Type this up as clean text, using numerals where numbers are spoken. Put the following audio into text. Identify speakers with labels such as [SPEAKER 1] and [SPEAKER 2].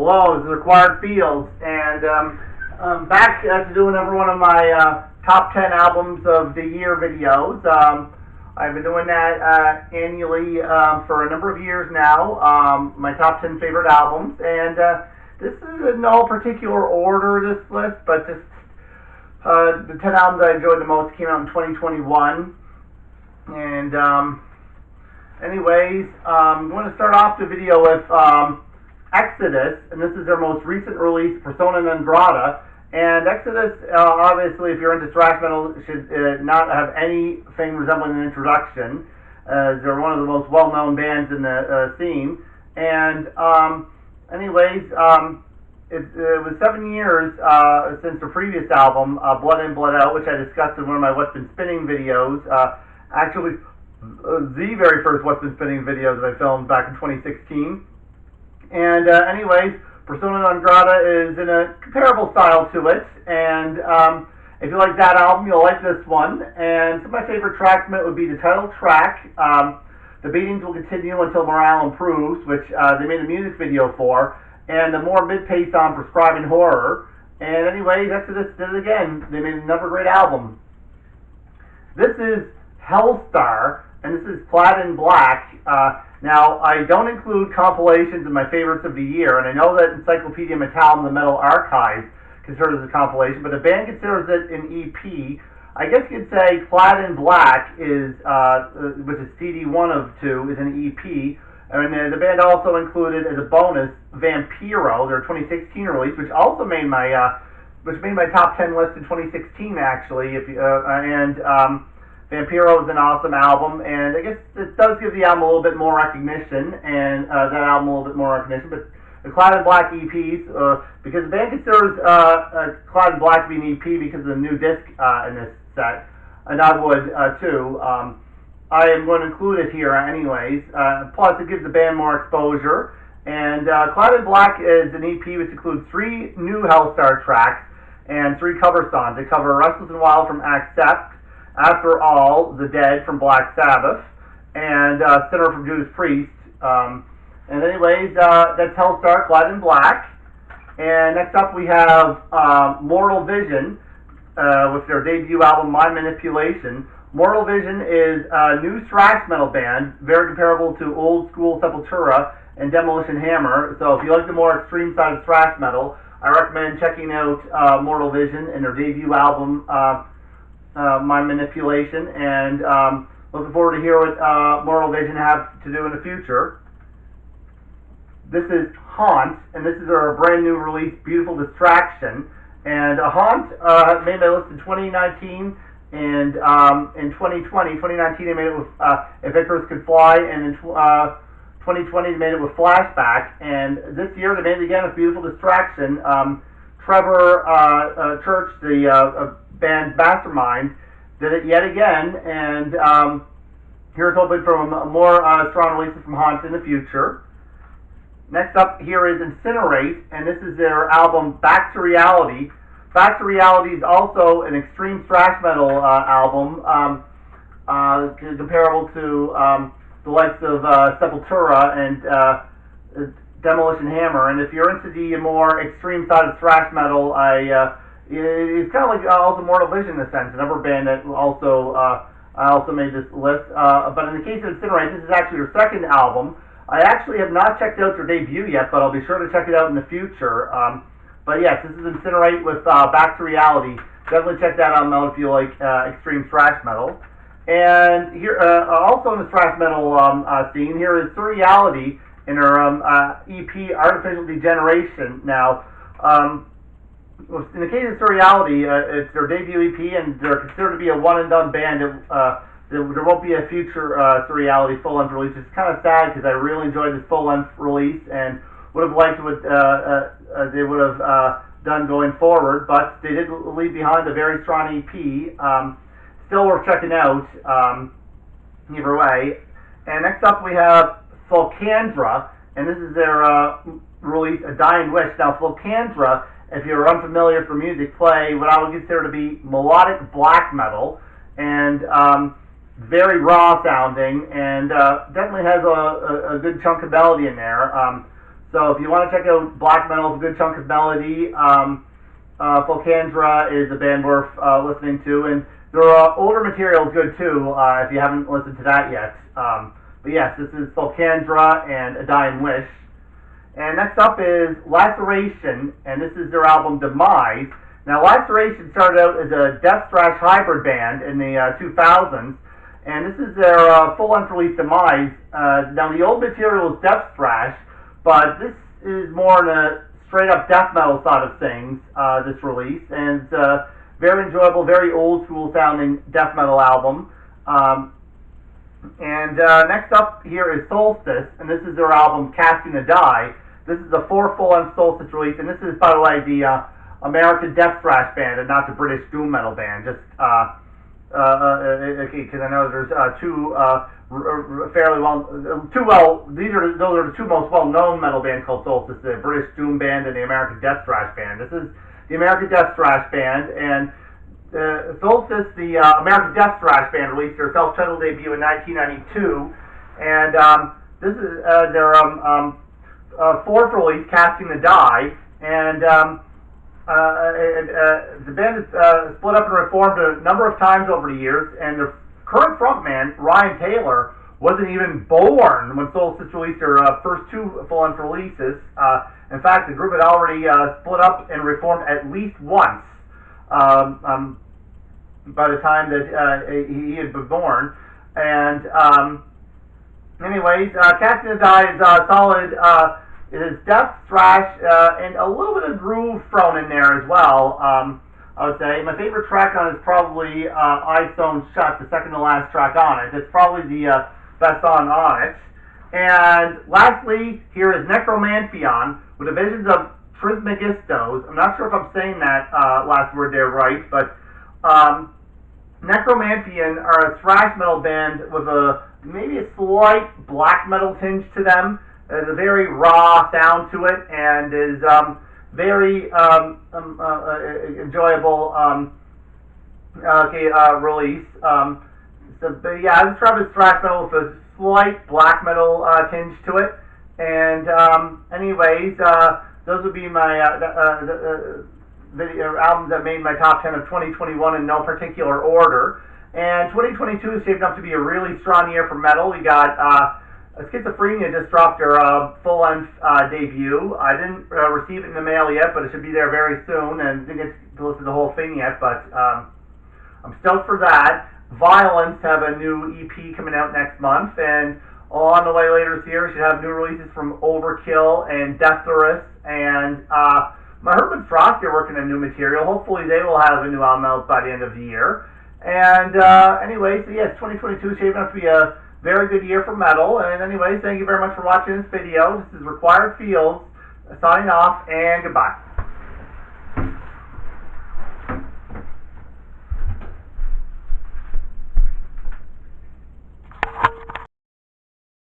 [SPEAKER 1] Hello, this is Required Fields, and I'm back to doing another one of my top 10 albums of the year videos. I've been doing that annually for a number of years now, my top 10 favorite albums, and this is in no particular order, this list, but just the 10 albums I enjoyed the most came out in 2021, and anyways, I'm going to start off the video with Exodus, and this is their most recent release, Persona Non Grata. And Exodus, obviously, if you're into thrash metal, should not have anything resembling an introduction. They're one of the most well-known bands in the scene. And anyways, it was 7 years since the previous album, Blood In, Blood Out, which I discussed in one of my What's Been Spinning videos. Actually, the very first What's Been Spinning videos that I filmed back in 2016. And anyways, Persona Non Grata is in a comparable style to it, and if you like that album, you'll like this one. And some of my favorite tracks from it would be the title track, The Beatings Will Continue Until Morale Improves, which they made a music video for, and the more mid-paced on Prescribing Horror. And anyways, Exodus did it again. They made another great album. This is Hellstar, and this is Clad in Black. Now, I don't include compilations of my favorites of the year, and I know that Encyclopedia Metallum, the Metal Archive, considers it a compilation, but the band considers it an EP. I guess you'd say Clad in Black is, which is CD1 of 2, is an EP, and the band also included as a bonus Vampiro, their 2016 release, which also made my top 10 list in 2016 actually. Vampiro is an awesome album, and I guess it does give the album a little bit more recognition, and that album a little bit more recognition, but the Clad in Black EPs, because the band considers Clad in Black to be an EP because of the new disc in this set, and I would too. I am going to include it here anyways, plus it gives the band more exposure, and Clad in Black is an EP which includes 3 new Hellstar tracks and 3 cover songs. They cover Restless and Wild from Accept, After All, The Dead from Black Sabbath, and Sinner from Judas Priest. And anyways, that's Hellstar, Clad in Black. And next up we have Mortal Vision, with their debut album, My Manipulation. Mortal Vision is a new thrash metal band, very comparable to old school Sepultura and Demolition Hammer. So if you like the more extreme side of thrash metal, I recommend checking out Mortal Vision and their debut album, My Manipulation, and looking forward to hear what Mortal Vision have to do in the future. This is Haunt, and this is their brand new release, Beautiful Distraction. And Haunt made my list in 2019, and in 2019 they made it with If Icarus Could Fly, and in 2020 they made it with Flashback, and this year they made it again with Beautiful Distraction. Trevor Church, the band's mastermind, did it yet again, and here's hoping for more strong releases from Haunt in the future. Next up here is Incinerate, and this is their album Back to Reality. Back to Reality is also an extreme thrash metal album, comparable to the likes of Sepultura and Demolition Hammer. And if you're into the more extreme side of thrash metal, it's kind of like also Mortal Vision in a sense, another band that also I also made this list. But in the case of Incinerate, this is actually their second album. I actually have not checked out their debut yet, but I'll be sure to check it out in the future. But yes, this is Incinerate with Back to Reality. Definitely check that out if you like extreme thrash metal. And here, also in the thrash metal scene, here is Surreality in her EP Artificial Degeneration. Now, in the case of Surreality, it's their debut EP, and they're considered to be a one-and-done band. There won't be a future Surreality full-length release. It's kind of sad because I really enjoyed this full-length release and would have liked what they would have done going forward, but they did leave behind a very strong EP. Still worth checking out, either way. And next up we have Fulcandra, and this is their release, A Dying Wish. Now, Fulcandra, if you're unfamiliar with their music, play what I would consider to be melodic black metal, and very raw sounding, and definitely has a good chunk of melody in there. So if you want to check out black metal, a good chunk of melody. Volcandra is a band worth listening to, and their older material is good too. If you haven't listened to that yet. But yes, this is Volcandra and A Dying Wish. And next up is Laceration, and this is their album Demise. Now, Laceration started out as a death thrash hybrid band in the 2000s, and this is their full-length release Demise. Now, the old material is death thrash, but this is more on a straight-up death metal side of things, this release, and it's a very enjoyable, very old-school sounding death metal album. Next up here is Solstice, and this is their album Casting a Die. This is the 4 full-length Solstice release, and this is, by the way, the American death thrash band and not the British doom metal band. Just because I know there's two fairly those are the two most well-known metal bands called Solstice: the British doom band and the American death thrash band. This is the American death thrash band, and Solstice, the American death thrash band, released their self-titled debut in 1992, and this is their fourth release, Casting the Die, and the band is split up and reformed a number of times over the years, and their current frontman, Ryan Taylor, wasn't even born when Solstice released their first 2 full-length releases. In fact, the group had already split up and reformed at least once by the time that he had been born. And anyways, Casting the Die is solid. It is death thrash and a little bit of groove thrown in there as well. I would say my favorite track on it is probably Eye Stone Shut, the second to last track on it. It's probably the best song on it. And lastly, here is Necromantheon with the Visions of Trismegistos. I'm not sure if I'm saying that last word there right, but Necromantheon are a thrash metal band with maybe a slight black metal tinge to them. There's a very raw sound to it, and is very enjoyable release. But yeah, I describe it as thrash metal with a slight black metal tinge to it. And anyways, those would be my video albums that made my top 10 of 2021 in no particular order. And 2022 is shaping up to be a really strong year for metal. We got Schizophrenia just dropped their full-length debut. I didn't receive it in the mail yet, but it should be there very soon, and didn't get to listen to the whole thing yet, but I'm stoked for that. Violence have a new EP coming out next month, and on the way later this year, we should have new releases from Overkill and Deathless, and my Herb and Frost are working on new material. Hopefully they will have a new album out by the end of the year. And anyway, so yes, 2022 is shaping up to be a very good year for metal. And anyway, thank you very much for watching this video. This is Required Fields signing off, and goodbye.